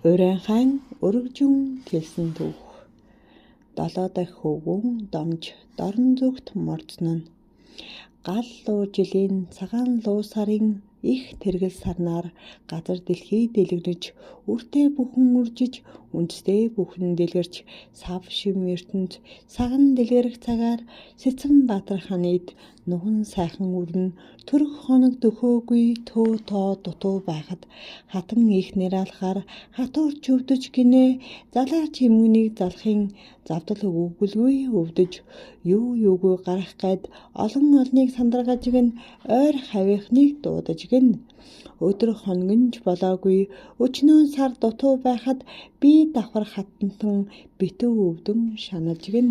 Урайн хаан өргөжин хэлсэн түүх. Долоо дахь хөвгүүн домж дорн зүгт мордсон нь. Гал луу жилийн цагаан луу сарын их тэргэл сарнаар газар дэлхий дэлгэнэж, үртэй бүхэн үржиж, үндэстэй бүхэн дэлгэрч, сав шим ертөнд саган дэлгэрэх цагаар Сэцэнбаатар ханид нуган сайхан үрн төрөх хоног дөхөөгүй төө тоо дутуу байхад хатан их нэралахаар хатуурч өвдөж гинэ залаач эмгэнийг залахын завдал өгүүлгүй өвдөж юугүй гарах гээд олон олныг сандаргаж гин ойр хавийнхныг дуудаж гин өдөр хоногч болоогүй өчнөө сар дутуу байхад би давхар хатантан битүү өвдөн шаналж гин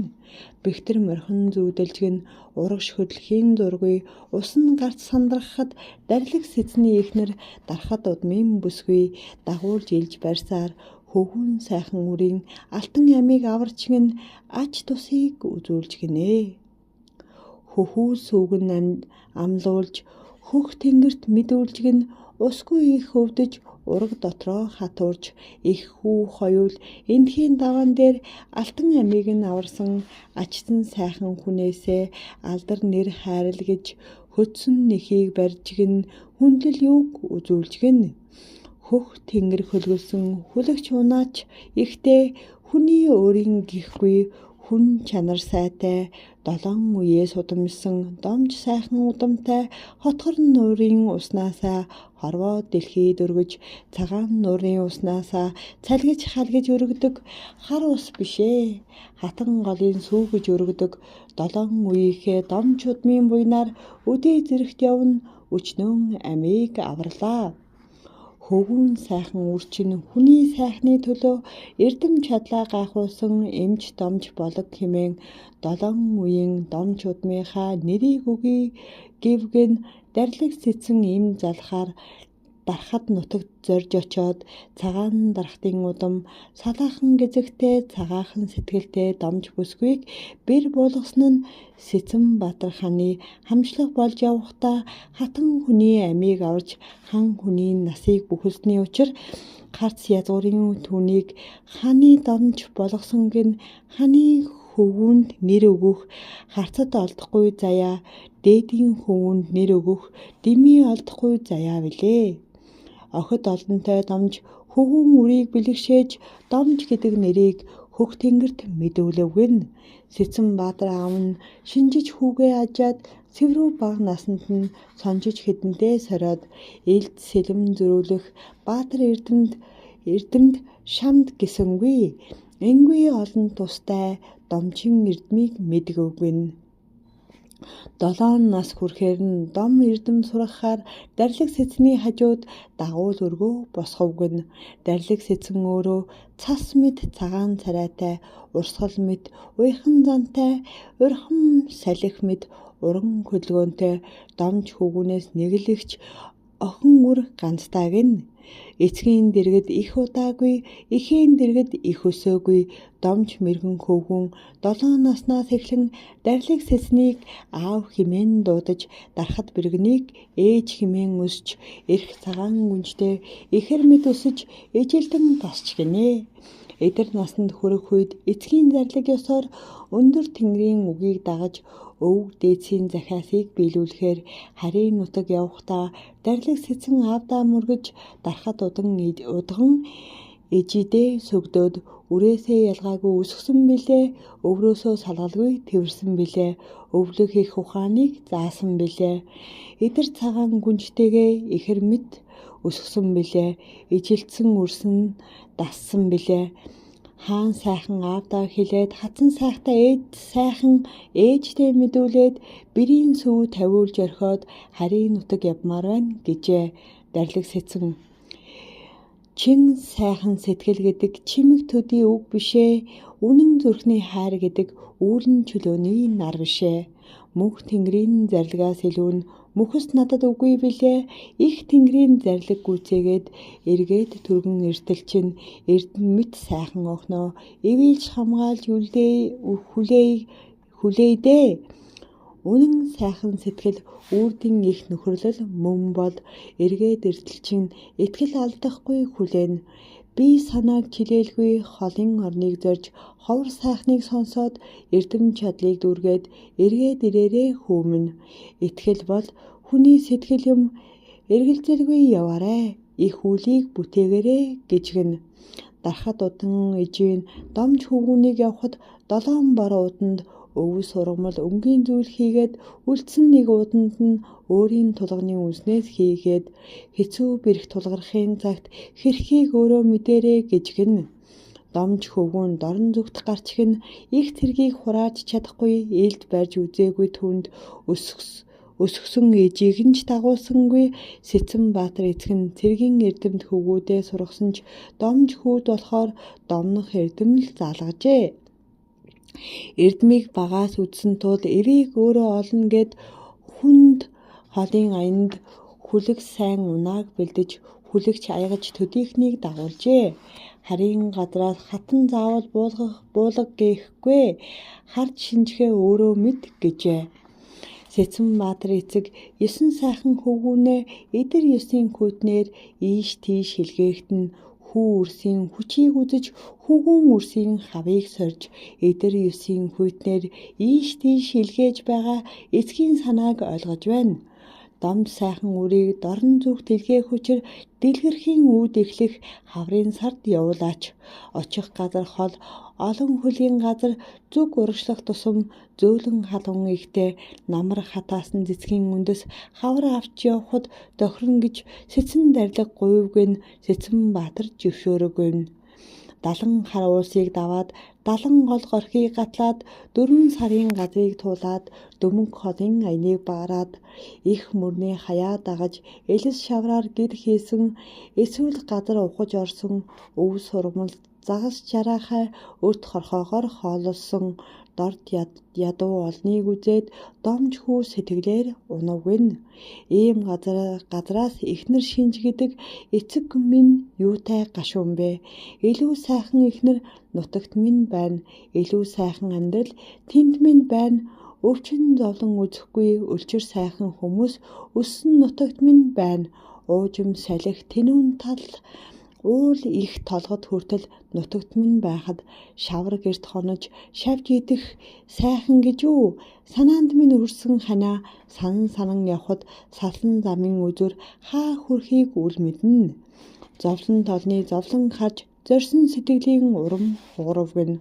бэхтэр морхон зүүдэлж гин урагш хөдлөхийн зургүй усан гарц сандрахад дарилэг Сэцний ихнэр дарахад удмын бүсгүй дагуулж илж барьсаар хөвгүүн сайхан үрийн алтан амийг аварч гин ач тусыг үзүүлж гинэ. Хөхүү сүгэн амлуулж хөх тэнгэрт мэдүүлж гин усгүй их өвдөж ураг дотроо хатуурж их хүү хоёул эндхийн даван дээр алтан амийг нь аварсан ачтан сайхан хүнээсээ алдар нэр хайрал гэж хөдсөн нэхийг барьж гин хүндлэл юуг үзүүлж гин хөх тэнгэр хөлгөлсөн хүлэгч унаач ихтэй хүний өөрийн гихгүй хүн чанар сайтай долоон үеэс удамсан домж сайхан удамтай хотгор нуурын уснаасаа хорвоо дэлхийд өргөж цагаан нуурын уснаасаа цалгиж халгиж өргөдөг хар ус бишээ хатан голын сүүгэж өргөдөг долоон үеийнхээ домж удмын буйнаар өдөө зэрэгт явна өчнөн амийг аварлаа. Хөвгүүн сайхан үрчин хүний сайхны төлөө эрдэм чадлаа гайхуулсан эмч домж болог хэмээн долоон үеийн домж удмынхаа нэрийг өгье гэвгэн дарилэг Сэцэн им залахаар дарахад нутагт зорж очоод цагаан дарахтын удам салаахан гизэгтэй цагаахан сэтгэлтэй домж бүсгүйг бэр болгосон нь Сэцэнбаатар ханы хамшлаг болж явахдаа хатан хүний амийг аварч хан хүний насыг бүхэлсний учир гарц язгуурын түүнийг ханы домж болгосон гин ханы хөвгүүнд нэр өгөх харцад олдохгүй заяа дээдийн хөвгүүнд нэр өгөх дэмий олдохгүй заяа билээ. Охид олонтой домж хөвгүүн үрийг бэлэгшээж домж гэдэг нэрийг хөх тэнгэрт мэдүүлэвгэн Сэцэнбаатар аав нь шинжиж хүүгээ ажаад цэврүү бага насанд нь сонжиж хэдэнтэй сороод элд сэлэм зөрүүлэх Баатар эрдэмд шамд гисэнгүй энгүй олон тустай домчин эрдмийг мэдгэвгэн. 7 нас хүрэхээр нь дом эрдэм сургахаар дарилэг Сэцний хажууд дагуул өргөө босховгэн дарилэг Сэцэн өөрөө цас мэд цагаан царайтай урсгал мэд уйхан зантай урхам салхи мэд уран хөдөлгөөнтэй домж хөвгүүнээс нэглэгч охин үр ганцтай гин эцгийн дэргэд их удаагүй эхийн дэргэд их өсөөгүй домж мэргэн хөвгүүн 7 наснаас эхлэн дарилэг Сэцнийг аав хэмээн дуудаж дарахад бэргэнийг ээж хэмээн өсч эрх цагаан гүнжтэй ихэр мэд өсөж ижилдэн тосч гинэ. Эдэр насанд хүрэх үед эцгийн зарлиг ёсоор өндөр тэнгэрийн үгийг дагаж өвөг дээдсийн захиасыг биелүүлэхээр харийн нутаг явахдаа дарилэг Сэцэн аавдаа мөргөж дарахад удган ижидээ сүгдөөд үрээсээ ялгаагүй өсгсөн билээ өврөөсөө салгалгүй тэрсэн билээ өвлөх их ухааныг заасан билээ эдэр цагаан гүнжтэйгээ ихэр мэд өсгсөн билээ ижилдсэн үрсэн дассан билээ хаан сайхан аавдаа хэлээд хатсан сайхтай сайхан ээжтэй мэдүүлээд бэрийн сүв тавиулж орхиод харийн нутаг явмаар байна гэжээ дарилэг Сэцэн. Чин сайхан сэтгэл гэдэг чимэг төдий үг бишээ үнэн зүрхний хайр гэдэг үүлэн чөлөөний нар бишээ мөнх тэнгэрийн зарилгаас илүү нь мөхөс надад үгүй билээ их тэнгэрийн зарлиг гүйцээгээд эргээд түргэн эртэлчин эрдэн мэт сайхан охноо эвэлж хамгаалж хүлээдээ үнэн сайхан сэтгэл үрдийн их нөхөрлөл мөн бол эргээд эртэлчин итгэл алдахгүй хүлээн бие санааг чилээлгүй холын орныг зорж ховор сайхныг сонсоод эрдэм чадлыг дүүргээд эргээд ирээрээ хүмүн. Итгэл бол хүний сэтгэл юм, эргэлзэлгүй яваарай. Их үлийг бүтээгээрэй гэжгэн. Дарахад удан ижийн домж хөвгүүнийг явахад 7 бар уданд өвс ургамал өнгийн зүйл хийгээд үлдсэн нэг уданд нь өөрийн тулганы үнснээс хийгээд хэцүү бэрх тулгархын цагт хэрхийг өөрөө мэдэрээ гэжгэн. Домж хөвгүүн дорн зүгт гарч гэн их тэргийг хурааж чадахгүй ээлд барьж үзээгүй түнд өсгсөн ээжийг нь ч дагуулсангүй. Сэцэнбаатар эцэг нь цэргийн эрдэмт хөвгүүдээ сургасан ч домж хүүд болохоор домнох эрдэм л заалгажээ. Эрдмийг багаас үдсэн тул эвийг өөрөө олно гэд хүнд холын аянд хүлэг сайн унааг бэлдэж хүлэгч аягаж төдийхнийг дагуулжээ. Харийн гадраас хатан заавал буулга гээхгүй харж шинжгээ өөрөө мэд гэжээ. Сэцэнбаатар эцэг 9 сайхан хөвгүүнээ эдэр 9 хүйтнээр ийш тийш хилгээхт нь хүү үрсийн хүчийг үзэж хөвгүүн үрсийн хавыг сорж эдэр 9 хүйтнээр ийш тийш хилгээж байгаа эцгийн санааг ойлгож байна. Домд сайхан үрийг дорн зүгт илгээх учир дэлгэрхийн үүд эхлэх хаврын сард явуулаач. Очих газар хол олон хөлийн газар зүг урагшлах тусам зөөлөн халуун ихтэй намар хатаасан цэцгийн үндэс хавар авч явхад тохирно гэж сэцэн дарлаг гуйвгэн Сэцэнбаатар жившөөрөгөн. 70 хар уусыг даваад 70 гол горхийг гатлаад 4 сарын газрыг туулаад дөмөг холын аяныг баараад их мөрний хаяа дагаж элс шавраар гэр хийсэн эсвэл газар ухаж орсон өв сургамал загас жараахай өрт хорхоогоор хоололсон дорд ядуу олныг үзээд домж хүү сэтгэлээр унавгэн. Ийм газраас эхнэр шинж гэдэг эцэг минь юутай гашуун бэ? Илүү сайхан эхнэр нутагт минь байна. Илүү сайхан амьдрал тэнд минь байна. Өвчин зовлон үзэхгүй өлчир сайхан хүмүүс өссөн нутагт минь байна. Уужим салхи тэнүүн тал уул их толгод хүртэл нутагт минь байхад шавар гэрт хонож шавж идэх сайхан гэж үү? Санаанд минь өрсөн ханаа санан явхад салсан замын үзүр хаа хүрхийг үл мэднэ. Зовлон толны зовлон харж зорьсон сэтгэлийн урам хуурвгэн.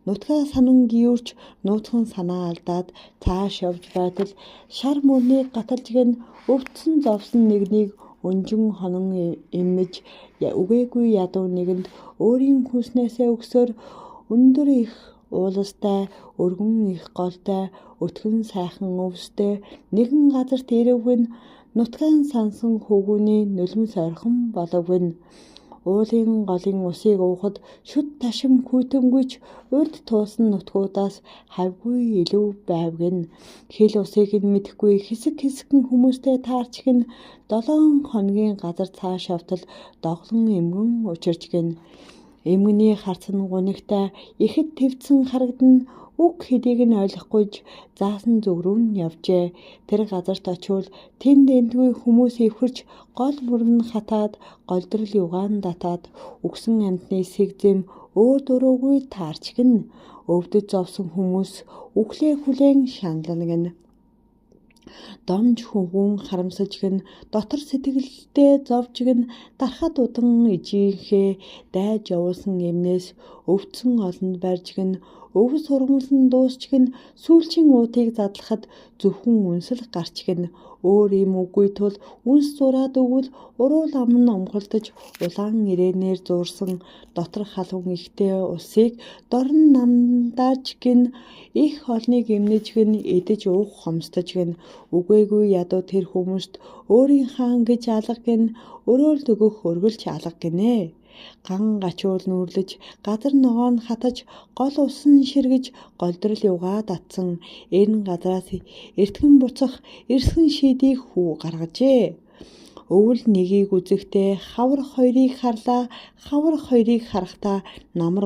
Нутгаа санан гүйвэрч нууцхан санаа алдаад цааш явж байтал шар мөрний гаталж гэн өвдсөн зовсон нэгнийг өнжин хонон эмэж үгээгүй ядуу нэгэнд өөрийн хүснээсээ өгсөөр өндөр их ууластай өргөн их голтой өтгөн сайхан өвстэй нэгэн газарт ирвгэн нутгаан сансан хөвгүүний нулимс ойрхон боловгэн. Уулын голын усыг уухад шүд ташим хүйтэмгүйч урд туусан нутгуудаас хавгүй илүү байвгэн. Хил усыг нь мэдэхгүй хэсэгэн хүмүүстэй таарчгэн 7 хоногийн газар цааш явтал доглон эмгэн учирчгэн. Эмгэний харцан гунигтай ихэд твцэн харагдана. Үг хэдийг нь ойлгохгүйж заасан зүг рүү нь явжээ. Тэр газарт очивол тэнд эндгүй хүмүүс ивхэрч гол мөрн хатаад голдрол югаан датаад үгсэн амтны сэгзэм өөр дөрөөгүй таарчгэн. Өвдөж зовсон хүмүүс үхлээ хүлээн шанална гэн. Домж хөвгүүн харамсаж гэн дотор сэтгэлдээ зовж гэн дарахад удан ижийнхээ дайж явуулсан эмнээс өвдсөн олонд барьж гэн өвс ургамлан дуусч гэн сүүлчийн уутыг задлахад зөвхөн үнсэл гарч гэн өөр юм үгүй тул үнс зураад өгвөл уруул ам нь омголдож улаан ирээнээр зуурсан дотор халуун ихтэй усыг дорн намдааж гэн их олныг эмнэж гэн эдэж уух хомсдож гэн үгээгүй ядуу тэр хүмүүст өөрийн хаан гэж алга гэн өрөөлд өгөх өргөлж алга гинэ. Ган гачуул нүүрлэж газар ногоо нь хатаж гол усан ширгэж голдрол югаа татсан энэ газраас эртгэн буцах эрсгэн шийдийг хүү гаргажээ. Өвөл нэгийг үзэхдээ хавар хоёрыг харлаа. Хавар хоёрыг харахтаа намар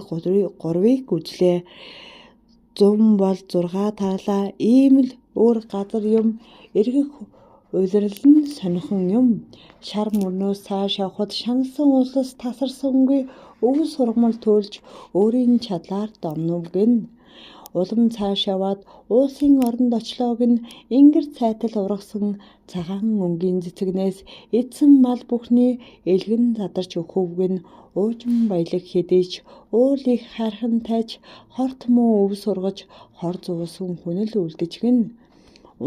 гурвыг үзлээ. Зум бол 6 тарлаа. Ийм л өөр газар юм эргэх уйлрал нь сонихон юм. Шар мөрнөөс цааш явхад шаналсан улс тасарсангүй өв сургамал төлж өөрийн чадлаар домнов гин. Улам цааш яваад уусын оронд очлоо гин ингэр цайтал ургасан цагаан өнгийн цэцэгнээс эдсэн мал бүхний элгэн задарч өгөв гин. Уужин баялаг хэдийч уул их хархан тайж хорт муу өв сургаж хор зуусан хүнэл үлдэж гин.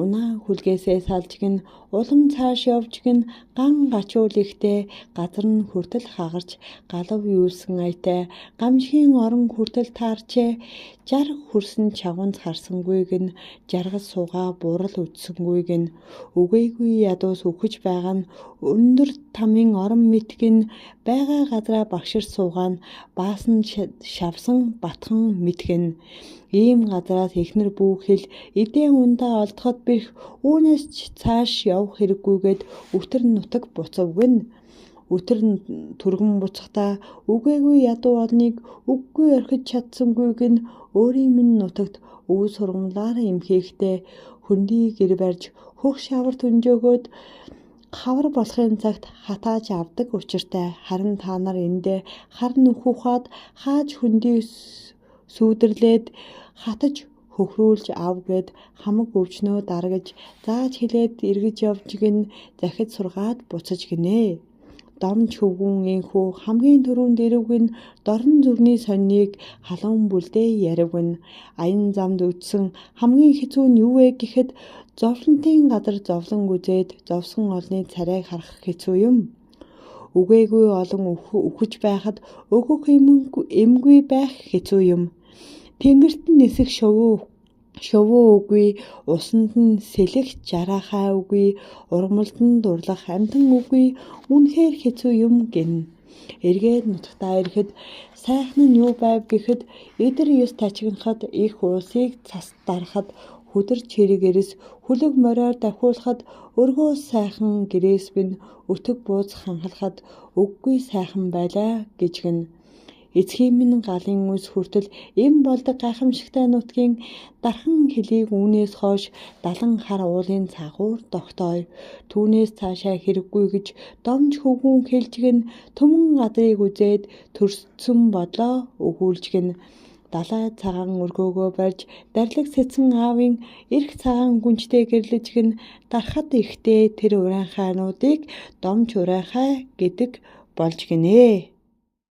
Унаа хүлгээсээ салж гин улам цааш явж гин ган гачуул ихтэй газар нь хүртэл хагарч галав юулсан аятай гамшигын орон хүртэл таарчээ 60 хүрсэн чавганц харсангүй гин жаргал суугаа буурал үтсэнгүй гин үгээгүй ядуус үхэж байгаа нь өндөр тамын орон мэтгэн байгаа газараа багшир суугаа нь баасан шавсан батхан мэтгэн ийм газараас эхнэр бүхэл эдээ ундаа олдоход бэрх үүнээс цааш явах хэрэггүйгээд өтөр нутаг буцав гин. Өтөр түргэн буцахдаа үгээгүй ядуу олныг үггүй орхиж чадсангүй гин өөрийн минь нутагт өв сургамлаар имхийхтэй хөндөй гэр барьж хөх шавар түнжөөгөөд хавар болохын цагт хатааж авдаг учиртай харин та нар эндээ хар нүх ухаад хааж хөндөй сүйдэрлээд хатаж хөхрүүлж ав гэд хамаг өвчнөө даргаж зааж хэлээд эргэж явж гин захид сургаад буцаж гинэ. Домч хөвгүн инхүү хамгийн түрүүнд ирвгэн дорн зүрний сонныг халуун бүлдээ ярвгэн аян замд үтсэн хамгийн хэцүү нь юу вэ гэхэд зовлонтын газар зовлон үзээд зовсон олны царайг харах хэцүү юм. Үгээгүй олон үхэж байхад өгөх эмгүй байх хэцүү юм. Тэнгэрт нь нисэх шовөө үгүй, усанд нь сэлэх жарахаа үгүй, ургамалд нь дурлах амтан үгүй, үнэхээр хэцүү юм гин. Эргээд нутагтаа ирэхэд сайхан нь юу байв гэхэд эдэр ёс тачигнахад их уусыг цас дарахад хүдэр чирэгэрс хүлэг мориор давхуулахад өргөө сайхан гэрээс бин өтөг бууз ханхалахад үггүй сайхан байлаа гэж гин. Эцгийн минь галын үс хүртэл эм болдог гайхамшигтай нутгийн дархан хэлийг үүнээс хойш 70 хар уулын цагуур тогтооё. Түүнээс цаашаа хэрэггүй гэж домж хөвгүн хэлж гин төмөн гадрыг үзээд төрсөн бодлоо өгүүлж гин. Далай цагаан өргөөгөө барьж дарлаг сэцэн аавын эрх цагаан гүнжтэй гэрлэж гин дарахад ихтэй тэр урайхайнуудыг домж урайхай гэдэг болж гинэ.